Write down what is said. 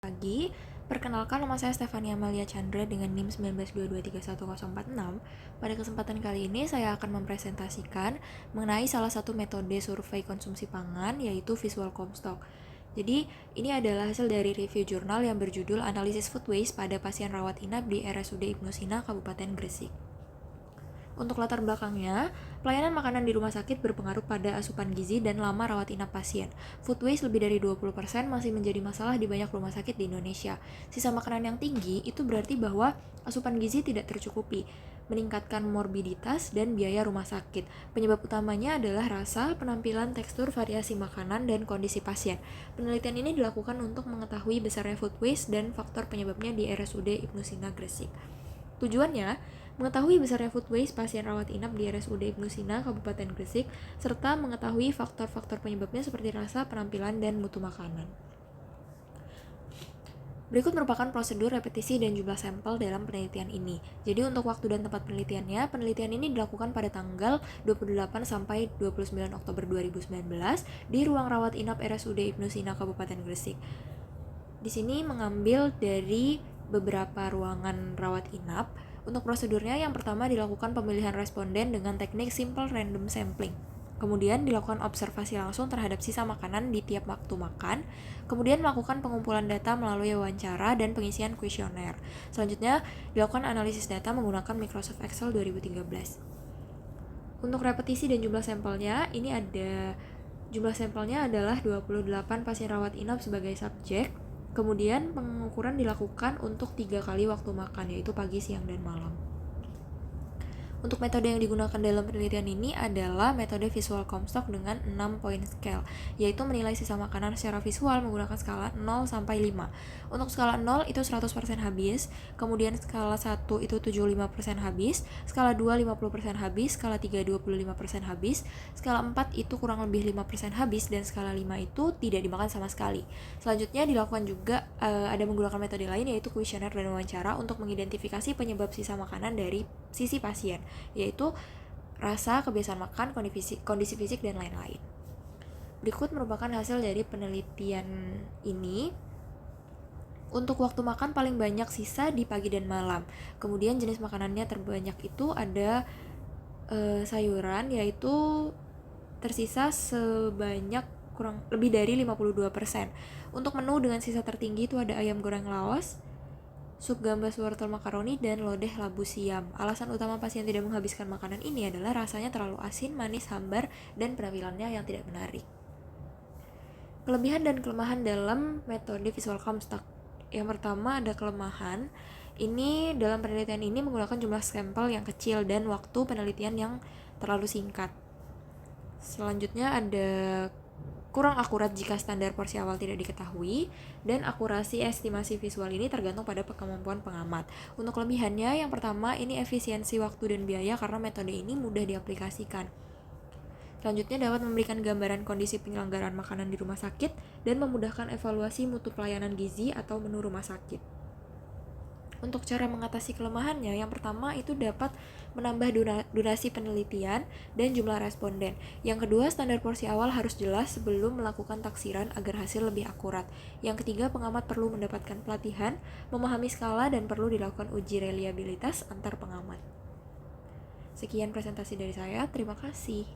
Pagi, perkenalkan nama saya Stefania Amalia Chandra dengan NIM 19223146. Pada kesempatan kali ini saya akan mempresentasikan mengenai salah satu metode survei konsumsi pangan yaitu Visual Comstock. Jadi, ini adalah hasil dari review jurnal yang berjudul Analisis Food Waste pada pasien rawat inap di RSUD Ibnu Sina, Kabupaten Gresik. Untuk latar belakangnya, pelayanan makanan di rumah sakit berpengaruh pada asupan gizi dan lama rawat inap pasien. Food waste lebih dari 20% masih menjadi masalah di banyak rumah sakit di Indonesia. Sisa makanan yang tinggi itu berarti bahwa asupan gizi tidak tercukupi, meningkatkan morbiditas dan biaya rumah sakit. Penyebab utamanya adalah rasa, penampilan, tekstur, variasi makanan, dan kondisi pasien. Penelitian ini dilakukan untuk mengetahui besarnya food waste dan faktor penyebabnya di RSUD Ibnu Sina, Gresik. Tujuannya, mengetahui besarnya food waste pasien rawat inap di RSUD Ibnu Sina, Kabupaten Gresik, serta mengetahui faktor-faktor penyebabnya seperti rasa, penampilan, dan mutu makanan. Berikut merupakan prosedur, repetisi, dan jumlah sampel dalam penelitian ini. Jadi untuk waktu dan tempat penelitiannya, penelitian ini dilakukan pada tanggal 28 sampai 29 Oktober 2019 di ruang rawat inap RSUD Ibnu Sina, Kabupaten Gresik. Di sini mengambil dari beberapa ruangan rawat inap. Untuk prosedurnya, yang pertama dilakukan pemilihan responden dengan teknik simple random sampling. Kemudian dilakukan observasi langsung terhadap sisa makanan di tiap waktu makan. Kemudian melakukan pengumpulan data melalui wawancara dan pengisian kuesioner. Selanjutnya, dilakukan analisis data menggunakan Microsoft Excel 2013. Untuk repetisi dan jumlah sampelnya, ini ada jumlah sampelnya adalah 28 pasien rawat inap sebagai subjek. Kemudian pengukuran dilakukan untuk 3 kali waktu makan, yaitu pagi, siang, dan malam. Untuk metode yang digunakan dalam penelitian ini adalah metode Visual Comstock dengan 6 point scale, yaitu menilai sisa makanan secara visual menggunakan skala 0 sampai 5. Untuk skala 0 itu 100% habis, kemudian skala 1 itu 75% habis, skala 2 50% habis, skala 3 25% habis, skala 4 itu kurang lebih 5% habis, dan skala 5 itu tidak dimakan sama sekali. Selanjutnya dilakukan juga ada menggunakan metode lain yaitu kuesioner dan wawancara untuk mengidentifikasi penyebab sisa makanan dari sisi pasien, yaitu rasa, kebiasaan makan, kondisi fisik, dan lain-lain. Berikut merupakan hasil dari penelitian ini. Untuk waktu makan paling banyak sisa di pagi dan malam. Kemudian jenis makanannya terbanyak itu ada sayuran, yaitu tersisa sebanyak kurang lebih dari 52%. Untuk menu dengan sisa tertinggi itu ada ayam goreng laos, sup gambas wortel makaroni, dan lodeh labu siam. Alasan utama pasien tidak menghabiskan makanan ini adalah rasanya terlalu asin, manis, hambar, dan penampilannya yang tidak menarik. Kelebihan dan kelemahan dalam metode Visual Comstock. Yang pertama ada kelemahan. Ini dalam penelitian ini menggunakan jumlah sampel yang kecil dan waktu penelitian yang terlalu singkat. Selanjutnya ada kurang akurat jika standar porsi awal tidak diketahui, dan akurasi estimasi visual ini tergantung pada kemampuan pengamat. Untuk kelebihannya, yang pertama ini efisiensi waktu dan biaya karena metode ini mudah diaplikasikan. Selanjutnya dapat memberikan gambaran kondisi penyelenggaraan makanan di rumah sakit dan memudahkan evaluasi mutu pelayanan gizi atau menu rumah sakit. Untuk cara mengatasi kelemahannya, yang pertama itu dapat menambah durasi penelitian dan jumlah responden. Yang kedua, standar porsi awal harus jelas sebelum melakukan taksiran agar hasil lebih akurat. Yang ketiga, pengamat perlu mendapatkan pelatihan, memahami skala, dan perlu dilakukan uji reliabilitas antar pengamat. Sekian presentasi dari saya, terima kasih.